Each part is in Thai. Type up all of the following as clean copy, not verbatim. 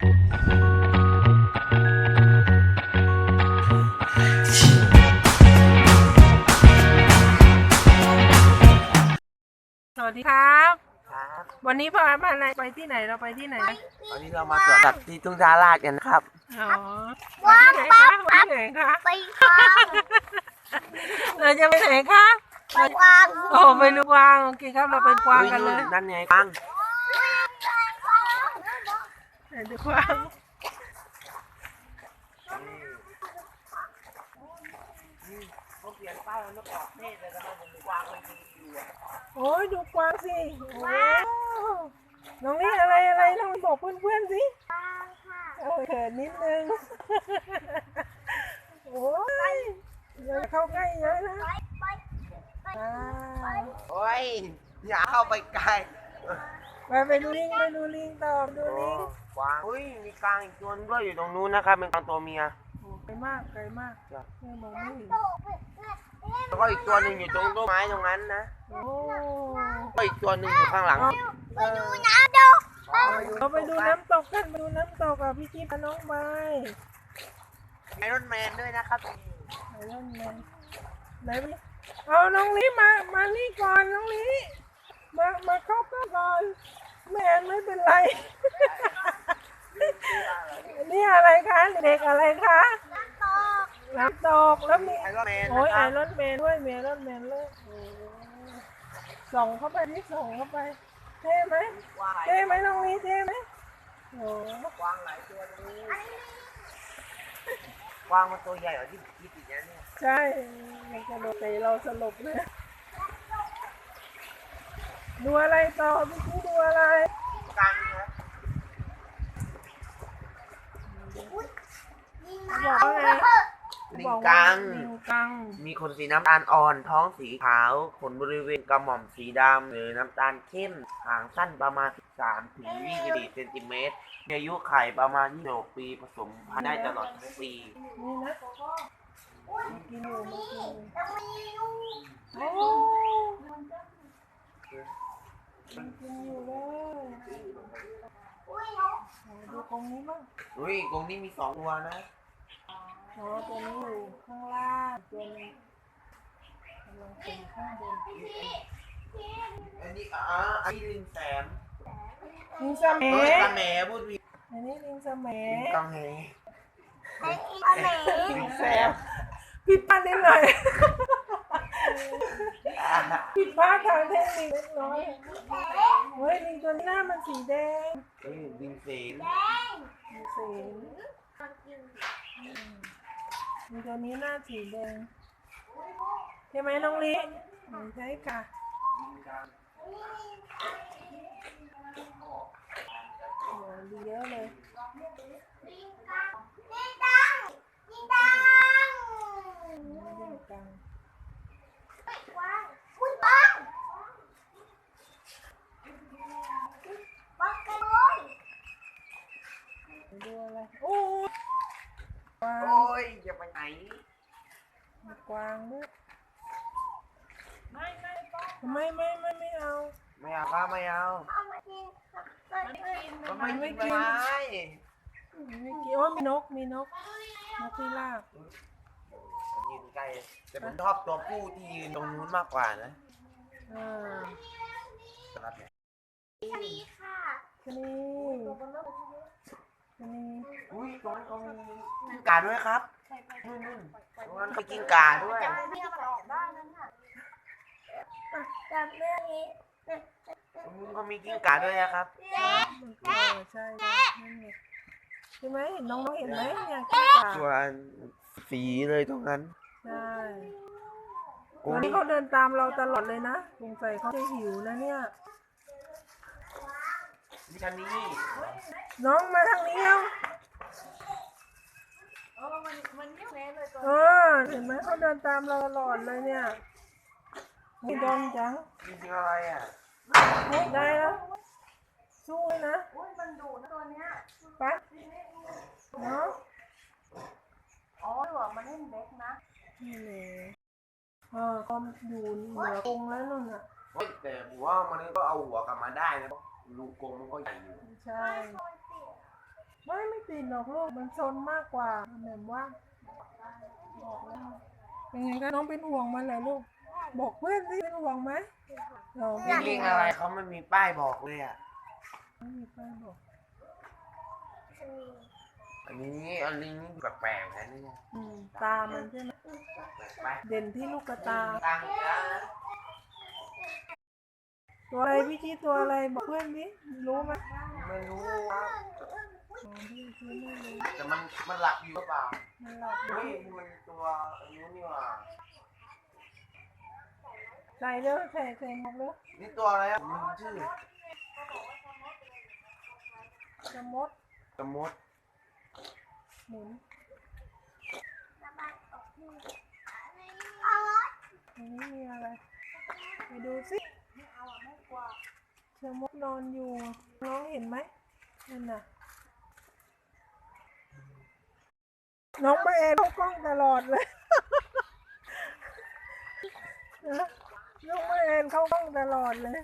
สวัสดีครับ ครับ วันนี้พามาอะไรไปที่ไหนเราไปที่ไหน วันนี้เรามาสวนสัตว์ที่ทุ่งทาราชกันนะครับ อ๋อไปที่ไหนคะไปที่ไหนคะ ไปค่ะ เราจะไปไหนคะ ไปวาง โอ้ไปดูกวางโอเคครับเราไปกวางกันเลย นั่นไงกวาง ไปดูกวางเขาเขียนป้ายมันไม่บอกเพศเลยนะครับผมกวางมันอยู่อ่ะ โอ้ยดูกวางสิโอ้น้องนี่อะไรน้องบอกเพื่อนๆสิเขินนิดนึงโอ้ยอย่าเข้าใกล้เยอะนะ โอ้ยอย่าเข้าไปไกล ไปดูลิงต่อดูลิง กวางอุ้ยมีกวางอีกตัวนึงด้วยอยู่ตรงนู้นนะครับเป็นกวางตัวเมีย ไกลมากไม่มองไม่เห็น แล้วก็อีกตัวหนึ่งอยู่ตรงต้นไม้ตรงนั้นนะ โอ้ ก็อีกตัวหนึ่งอยู่ข้างหลัง ไปดูน้ำดู เราไปดูน้ำตกกันไปดูน้ำตกกับพี่จิ๊บกับน้องใบ ไอรอนแมนด้วยนะครับ ไอรอนแมนไหนพี่เอาน้องลิมานี่ก่อนน้องลิมาเข้าก่อนแมนไม่เป็นไร นี่อะไรคะเด็กอะไรคะน้ำตกแล้วมี ไอรอนแมน โอ้ย นะค ไอ รับ รอนแมนด้วยมีไอรอนแมนเลยส่องเข้าไปนี่ส่องเข้าไปเท่ไหมน้องลิเท่ไหมโอ้ กวางหลายตัวเลยกวางมันตัวใหญ่กว่าที่ติดเนี่ย ใช่มันจะโดนเตะเราสลบเลยดูอะไรต่อพี่chúดูอะไร กลางนะ บอกว่าไง ลิงกัง ลิงกัง มีขนสีน้ำตาลอ่อนท้องสีขาวขนบริเวณกระหม่อมสีดำหรือน้ำตาลเข้มหางสั้นประมาณ 13 ถึง 24 เซนติเมตรมีอายุไข่ประมาณ26 ปีผสมพันธุ์ได้ตลอดทั้งปี นี่นะกินอยู่โอ้กินอยู่เลยดูตรงนี้บ้าง อุ้ยกรงนี้มี 2 ตัวนะ อ๋อตัวนี้อยู่ข้างล่างตัวนี้กำลังเป็นข้างบน อันนี้อันนี้ลิงแสม ลิงสม เฮ้ยกระแหมพูดผิด อันนี้ลิงสม ลิงกังแห ลิงแสบผิดพลาดนิดหน่อยผิดพลาดทางเทคนิคเล็กน้อยเฮ้ยลิงตัวนี้หน้ามันสีแดง เฮ้ยลิงเสม ลิงสีลิงตัวนี้หน้าสีแดงใช่ไหมน้องลิใช่ค่ะโอ้ดีเยอะเลยลิงกังดูอะไรโอ้กวาง โอ้ยจะไปไหน มีกวางด้วยไม่เอา ไม่เอาครับไม่เอามันไม่กินไม้ ไม่กินโอ้มีนกพิราบ ยืนใกล้แต่ผมชอบตัวผู้ที่ยืนตรงนู้นมากกว่านะ อ่า ครับเนี่ย ชะนีอุ้ยตรงนั้นเขามีกิ้งก่าด้วยครับนู่นตรงนั้นมีกิ้งก่าด้วย จับเรื่องนี้ ตรงนู้นก็มีกิ้งก่าด้วยนะครับ ใช่นั่นไงใช่ไหมเห็นน้องเห็นไหมเนี่ยกิ้งก่า ส่วนสีเลยตรงนั้น ใช่วันนี้เขาเดินตามเราตลอดเลยนะสงสัยเขาจะหิวนะเนี่ย ดิฉันนี่ น้องมาทางนี้เอาเออเห็นไหมเขาเดินตามเราตลอดเลยเนี่ยไม่โดนจัง จริงๆอะไรอ่ะ ได้แล้วสู้เลยนะไปเนาะ มันเล่นเล็กนะ นี่เลยเขาอยู่เหนือกรงแล้วนู่นอ่ะ เฮ้ยแต่ผมว่ามันก็เอาหัวกลับมาได้นะเพราะรูกรงมันก็ใหญ่อยู่ ใช่ไม่ ติดหรอกลูกมันซนมากกว่าแหม่มว่าบอกแล้วเป็นไงคะน้องเป็นห่วงมันเหรอลูกบอกเพื่อนสิเป็นห่วงไหมเราไม่ ลิงอะไรเขาไม่มีป้ายบอกเลยอ่ะ มีป้ายบอก อันนี้ลิงนี่แปลกๆนะเนี่ย ตามันใช่ไหม ไป เด่นที่ลูกกระตา ตังค์แล้วนะ ตัวอะไรพี่ชี้ตัวอะไรบอกเพื่อนดิรู้ไหม ไม่รู้ครับ อ๋อพี่ชี้ไม่รู้ แต่มันหลับอยู่หรือเปล่า มันหลับอยู่ เฮ้ยมันตัวอันนี้นี่หว่า ใส่เร็วใส่หมวกเร็ว นี่ตัวอะไรอ่ะผมลืมชื่อ จะมด สมมติ หมุน เอา อันนี้มีอะไรไปดูสิเชอมดนอนอยู่น้องเห็นไหมนั่นน่ะน้องไปเองเข้ากล้องตลอดเลย นะน้องไปเองเข้ากล้องตลอดเลย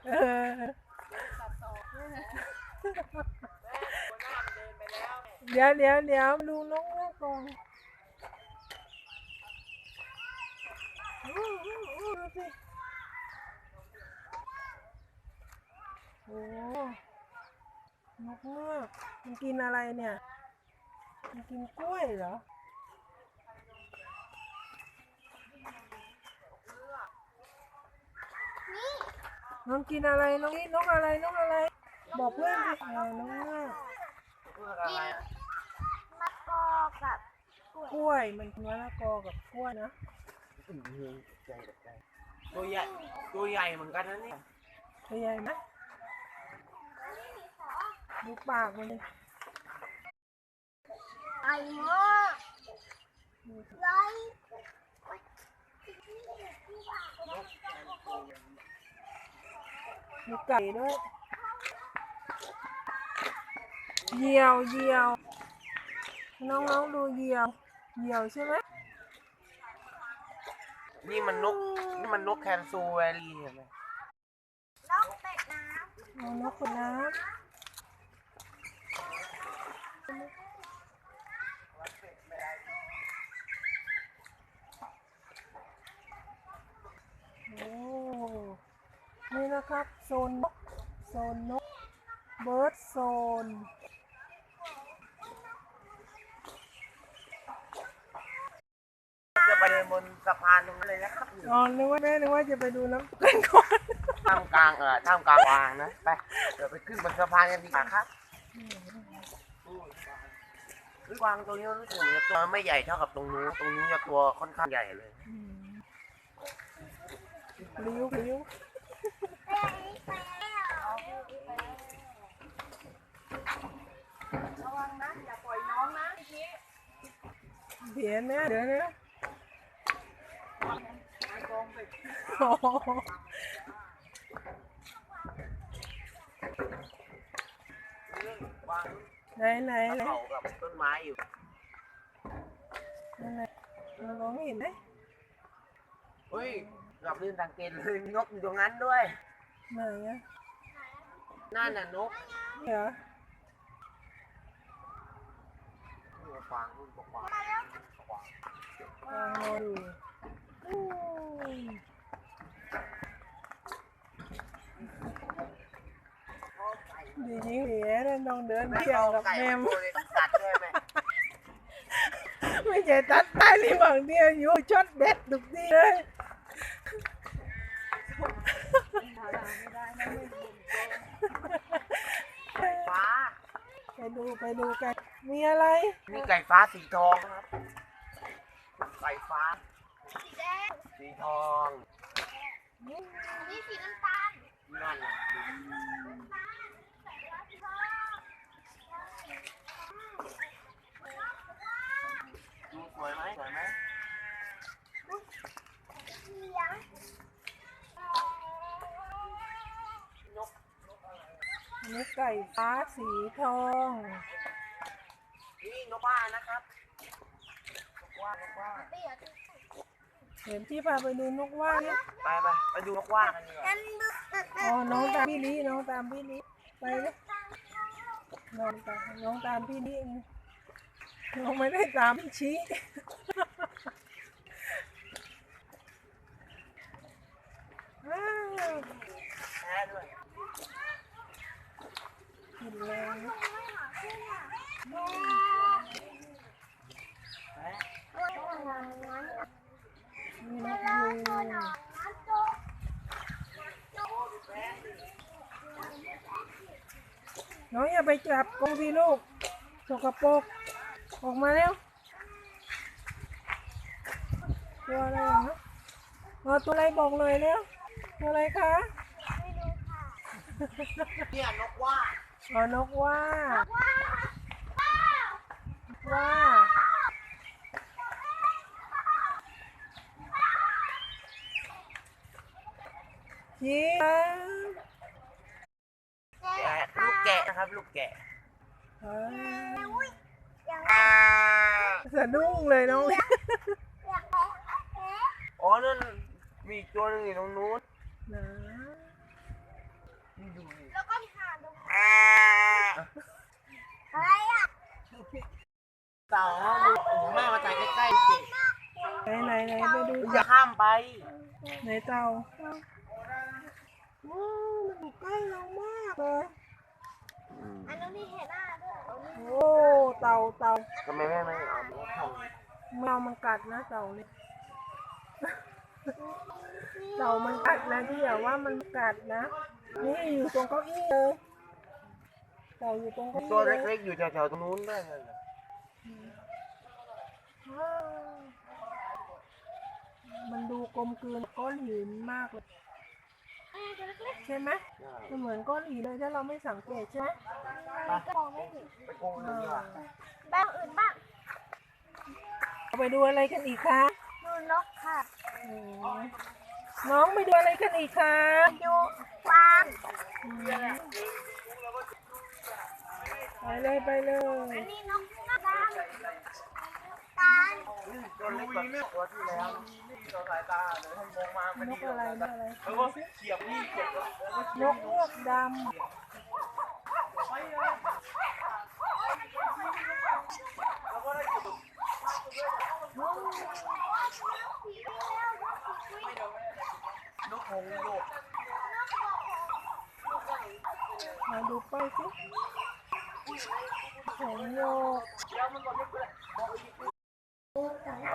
เออเดี๋ยวดูน้องแม่ก่อนดูสิโอ้นกเงือกมันกินอะไรเนี่ยมันกินกล้วยเหรอน้องกินอะไรน้องนี่นกอะไรบอกเพื่อนสินกเงือก เพื่ออะไรอ่ะ มะกอกกับ กล้วยมันกินมะละกอกับกล้วยนะ ใจตัวใหญ่ตัวใหญ่เหมือนกันนะเนี่ย ตัวใหญ่ไหมดูปากมันดิ ไอ้หม้อไร มีไก่ด้วยเหยี่ยวน้องดูเหยี่ยวใช่ไหม นี่มันนกแคนซูแวรีเห็นไหม น้องเป็ดน้ เอานกคนน้ำโอ้นี่นะครับโซนนกเบิร์ดโซน จะไปเดินบนสะพานตรงนั้นเลยนะครับ อ๋อนึกว่าจะไปดูน้ำตกก่อน ท่ามกลางวางนะไปเดี๋ยวไปขึ้นบนสะพานกันดีกว่าครับวางตรงนี้รู้สึกว่าตัวไม่ใหญ่เท่ากับตรงนู้นจะตัวค่อนข้างใหญ่เลย พลิ้ว ำระวังนะอย่าปล่อยน้องนะพี่ เดี๋ยวนะโอ้โหไหน เขากับต้นไม้อยู่ นั่นแหละมองไม่เห็นไหม เฮ้ยกับลื่นสังเกตเลยนกอยู่ตรงนั้นด้วย ไหนอะ นั่นน่ะนก เหรอ ฟางรุ่นกว่า รออยู่ดีจริงเหรอน้องเดิน แม่ เที่ยว เอา กับ ไก่ แม่ มาโชว์เลยตัดด้วยไหม ไม่ใช่ตัดใต้ริมฝั่งเดียวอยู่ช็อตเบ็ดทุกทีเลย ไก่ฟ้า ไปดูกันมีอะไร มีไก่ฟ้าสีทองครับไก่ฟ้า สีแดง สีทอง นี่สีน้ำตาล นั่นน่ะดูสวยไหม เหลือง อันนี้ไก่ฟ้าสีทอง นี่นกว่านะครับนกว่า เปียก เห็นที่พาไปดูนกว่าเนี่ย ไปดูนกว่ากันดีกว่า นั่นดู อ๋อน้องตามพี่ลิไปเลยไหน น้องตามน้องตามพี่นี่ไงน้องไม่ได้ตามพี่ชี้อ้าวเห็นแล้วนี่นกยูงน้องอย่าไปจับกรงพี่ลูกสกปรกออกมาแล้วตัวอะไรเหรอตัวอะไรบอกเลยแล้วตัวอะไรคะ เนี่ยนกว่า นกว่าว่าชี้ แกะลูกแกะนะครับลูกแกะ สะดุ้งเลยน้องลิ อ๋อนั่นมีอีกตัวหนึงอยู่ตรงนู้น นะ นี่ดูดิ แล้วก็ผ่านตรงอะไรอ่ะ เต่านะดูโอ้โหแม่มาจ่ายใกล้ๆสิ ไหนไปดู อย่าข้ามไป ไหนเต่าว้าวมันอยู่ใกล้เรามากเลย อันนู้นมีเห็นหน้าด้วย โอ้เต่า ทำไมแม่ไม่เอามาท แมวมันกัดนะเต่าเนี่ยเต่ามันกัดนะที่อย่าว่ามันกัดนะนี่อยู่ตรงเก้าอี้เลยเต่าอยู่ตรงเก้าอี้ ำตัว เลย เล็กๆอยู่แถวๆตรงนู้นด้วยนั่นน่ะ ว้าวมันดูกลมกลืนก้อนหินมากเลยใช่ไหมมันเหมือนก้อนหินเลยถ้าเราไม่สังเกตใช่ไหม ก็มองไม่เห็น ไปโกงเลยดีกว่า แบ้างอื่นบ้าง เอาไปดูอะไรกันอีกคะ ดูนกค่ะ น้องไปดูอะไรกันอีกคะ ดูฟาง ไปเลย อันนี้นกตาลตาล ตัวเล็กกว่าตัวที่แล้วนี่ตัวสายตาเดี๋ยวให้มองมาไม่ น ดี กอะไรนกอะไร แล้วก็เขียบนี่เขียบแล้วก็ นกเงือกดำ นกหงส์โยก มาดูป้ายสิหงโยก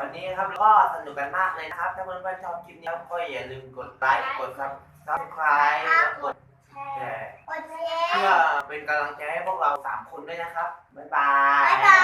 วันนี้ครับก็สนุกกันมากเลยนะครับ ถ้าเพื่อนๆชอบคลิปนี้ก็อย่าลืมกดไลค์ กดซับสไครต์แล้วกดแชร์ กดแชร์ เพื่อเป็นกำลังใจให้พวกเรา3 คนด้วยนะครับ บ๊ายบา บ๊ายบาย ย